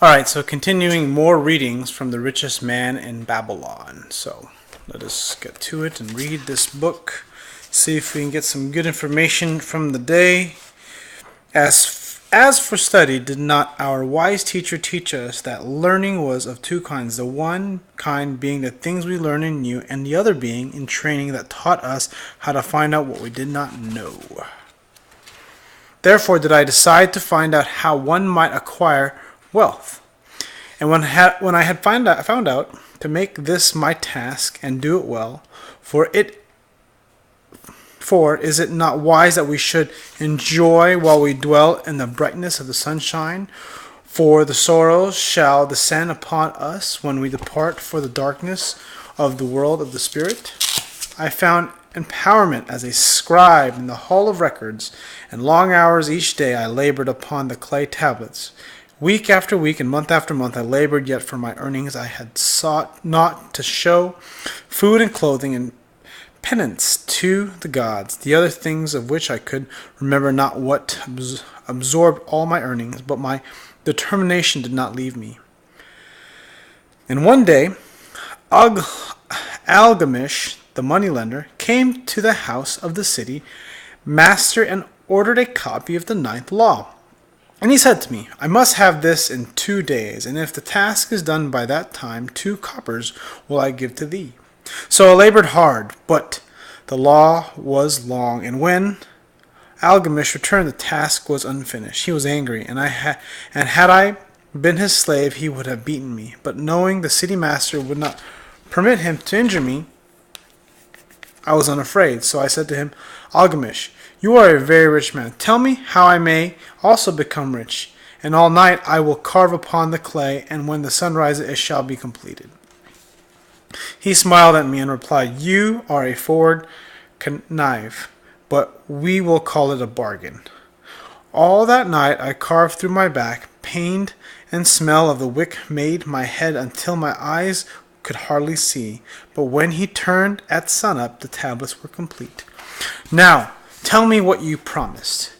Alright, so continuing more readings from The Richest Man in Babylon. So let us get to it and read this book. See if we can get some good information from the day. As for study, did not our wise teacher teach us that learning was of two kinds, the one kind being the things we learn and knew, and the other being in training that taught us how to find out what we did not know. Therefore did I decide to find out how one might acquire wealth. And when I had found out to make this my task and do it well, for is it not wise that we should enjoy while we dwell in the brightness of the sunshine? For the sorrows shall descend upon us when we depart for the darkness of the world of the Spirit. I found empowerment as a scribe in the hall of records, and long hours each day I labored upon the clay tablets. Week after week and month after month I labored, yet for my earnings I had sought not to show food and clothing and penance to the gods, the other things of which I could remember not what absorbed all my earnings, but my determination did not leave me. And one day Algamish, the moneylender, came to the house of the city master and ordered a copy of the 9th law. And he said to me, I must have this in 2 days, and if the task is done by that time, 2 coppers will I give to thee. So I labored hard, but the law was long, and when Algamish returned, the task was unfinished. He was angry, and had I been his slave, he would have beaten me. But knowing the city master would not permit him to injure me, I was unafraid. So I said to him, Algamish, you are a very rich man. Tell me how I may also become rich. And all night I will carve upon the clay, and when the sun rises it shall be completed. He smiled at me and replied, You are a forward connive, but we will call it a bargain. All that night I carved through my back. Pain and smell of the wick made my head until my eyes could hardly see. But when he turned at sunup, the tablets were complete. Now, tell me what you promised.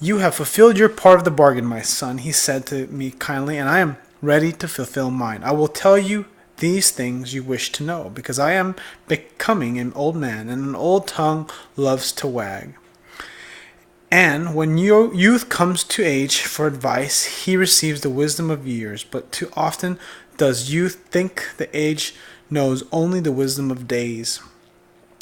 You have fulfilled your part of the bargain, my son, he said to me kindly, and I am ready to fulfill mine. I will tell you these things you wish to know, because I am becoming an old man, and an old tongue loves to wag. And when your youth comes to age for advice, he receives the wisdom of years, but too often does youth think the age knows only the wisdom of days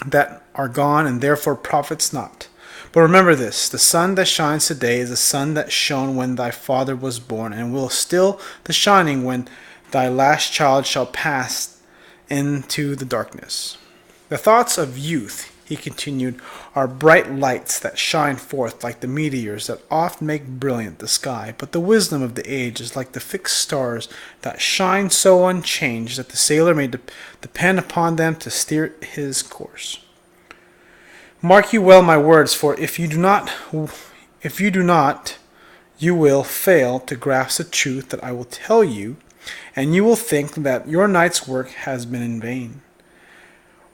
that are gone, and therefore profits not. But remember this, the sun that shines today is the sun that shone when thy father was born, and will still the shining when thy last child shall pass into the darkness. The thoughts of youth, he continued, are bright lights that shine forth like the meteors that oft make brilliant the sky, but the wisdom of the age is like the fixed stars that shine so unchanged that the sailor may depend upon them to steer his course. Mark you well my words, for if you do not, you will fail to grasp the truth that I will tell you, and you will think that your night's work has been in vain.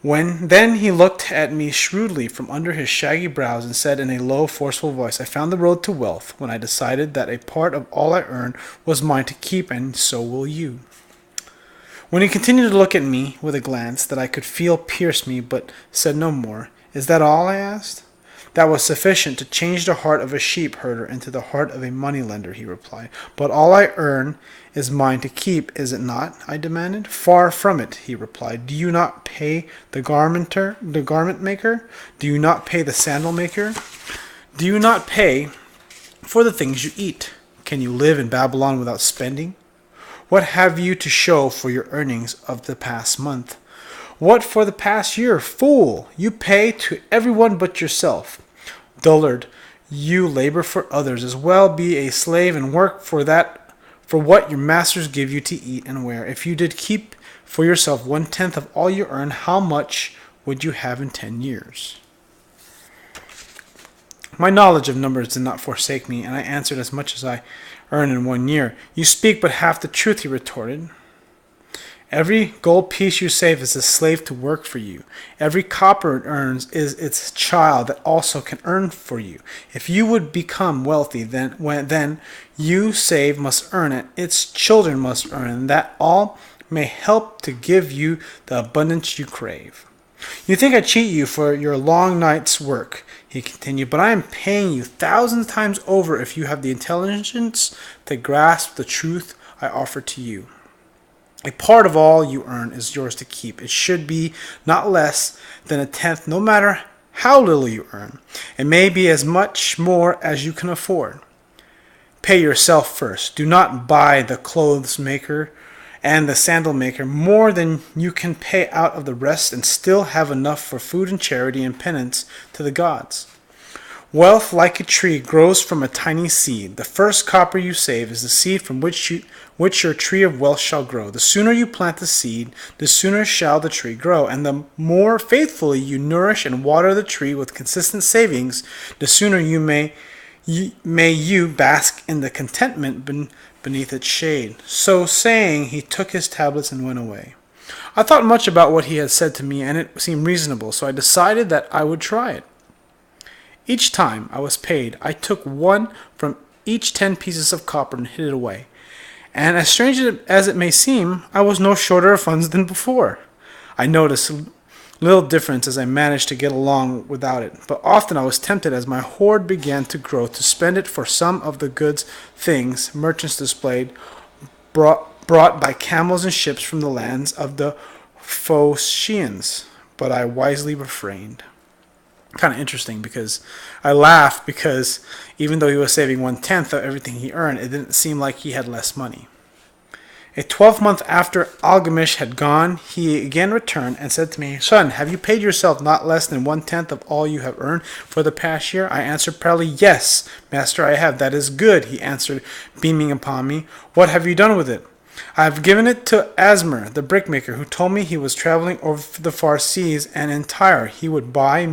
Then he looked at me shrewdly from under his shaggy brows and said in a low, forceful voice, I found the road to wealth when I decided that a part of all I earned was mine to keep, and so will you. When he continued to look at me with a glance that I could feel pierce me, but said no more, Is that all? I asked. That was sufficient to change the heart of a sheep herder into the heart of a moneylender, he replied. But all I earn is mine to keep, is it not? I demanded. Far from it, he replied. Do you not pay the garment maker? Do you not pay the sandal maker? Do you not pay for the things you eat? Can you live in Babylon without spending? What have you to show for your earnings of the past month? What for the past year? Fool! You pay to everyone but yourself. Dullard, you labor for others, as well be a slave and work for what your masters give you to eat and wear. If you did keep for yourself 1/10 of all you earn, how much would you have in 10 years? My knowledge of numbers did not forsake me, and I answered as much as I earn in 1 year. You speak but half the truth, he retorted. Every gold piece you save is a slave to work for you. Every copper it earns is its child that also can earn for you. If you would become wealthy, then you save must earn it. Its children must earn it, and that all may help to give you the abundance you crave. You think I cheat you for your long night's work, he continued, but I am paying you thousands times over if you have the intelligence to grasp the truth I offer to you. A part of all you earn is yours to keep. It should be not less than a tenth, no matter how little you earn. It may be as much more as you can afford. Pay yourself first. Do not buy the clothes maker and the sandal maker more than you can pay out of the rest and still have enough for food and charity and penance to the gods. Wealth, like a tree, grows from a tiny seed. The first copper you save is the seed from which your tree of wealth shall grow. The sooner you plant the seed, the sooner shall the tree grow. And the more faithfully you nourish and water the tree with consistent savings, the sooner may you bask in the contentment beneath its shade. So saying, he took his tablets and went away. I thought much about what he had said to me, and it seemed reasonable, so I decided that I would try it. Each time I was paid, I took one from each 10 pieces of copper and hid it away. And as strange as it may seem, I was no shorter of funds than before. I noticed little difference as I managed to get along without it, but often I was tempted as my hoard began to grow to spend it for some of the goods things merchants displayed brought by camels and ships from the lands of the Phocians, but I wisely refrained. Kind of interesting because I laughed because even though he was saving 1/10 of everything he earned, it didn't seem like he had less money. A 12-month after Algamish had gone, he again returned and said to me, "Son, have you paid yourself not less than 1/10 of all you have earned for the past year?" I answered proudly, "Yes, master, I have." "That is good," he answered, beaming upon me. "What have you done with it?" "I have given it to Asmer, the brickmaker, who told me he was traveling over the far seas, and in Tyre he would buy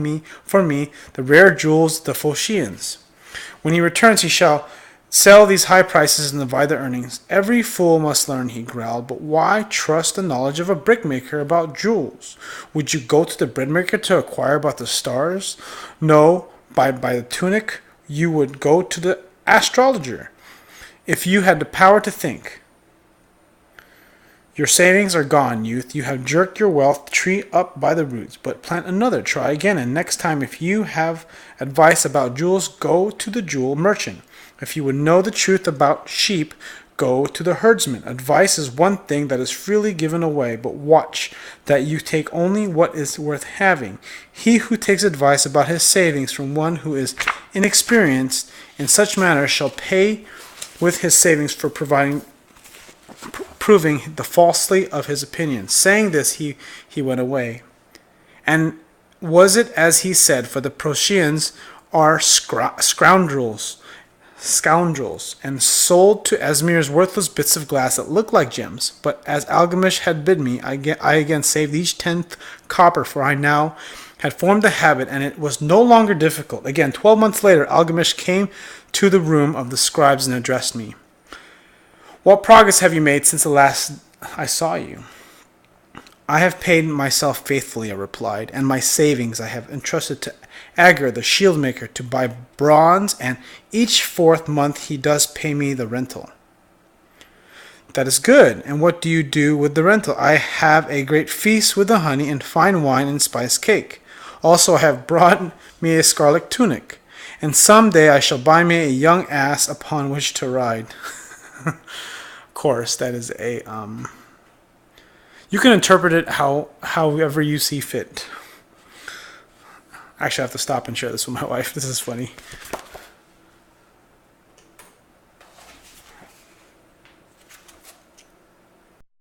for me the rare jewels of the Phocians. When he returns, he shall sell these high prices and divide the earnings." "Every fool must learn," he growled, "but why trust the knowledge of a brickmaker about jewels? Would you go to the breadmaker to acquire about the stars? No, by the tunic you would go to the astrologer, if you had the power to think. Your savings are gone, youth. You have jerked your wealth tree up by the roots. But plant another, try again, and next time if you have advice about jewels, go to the jewel merchant. If you would know the truth about sheep, go to the herdsman. Advice is one thing that is freely given away, but watch that you take only what is worth having. He who takes advice about his savings from one who is inexperienced in such matters shall pay with his savings for proving the falsity of his opinion." Saying this, he went away. And was it as he said, for the Phocians are scoundrels, and sold to Asmir's worthless bits of glass that look like gems. But as Algamish had bid me, I again saved each 10th copper, for I now had formed the habit, and it was no longer difficult. Again, 12 months later, Algamish came to the room of the scribes and addressed me. "What progress have you made since the last I saw you?" "I have paid myself faithfully," I replied, "and my savings I have entrusted to Agur, the shield maker, to buy bronze, and each 4th month he does pay me the rental." "That is good. And what do you do with the rental?" "I have a great feast with the honey and fine wine and spiced cake. Also I have brought me a scarlet tunic, and some day I shall buy me a young ass upon which to ride." Of course, that is a you can interpret it however you see fit. Actually, I have to stop and share this with my wife. This is funny.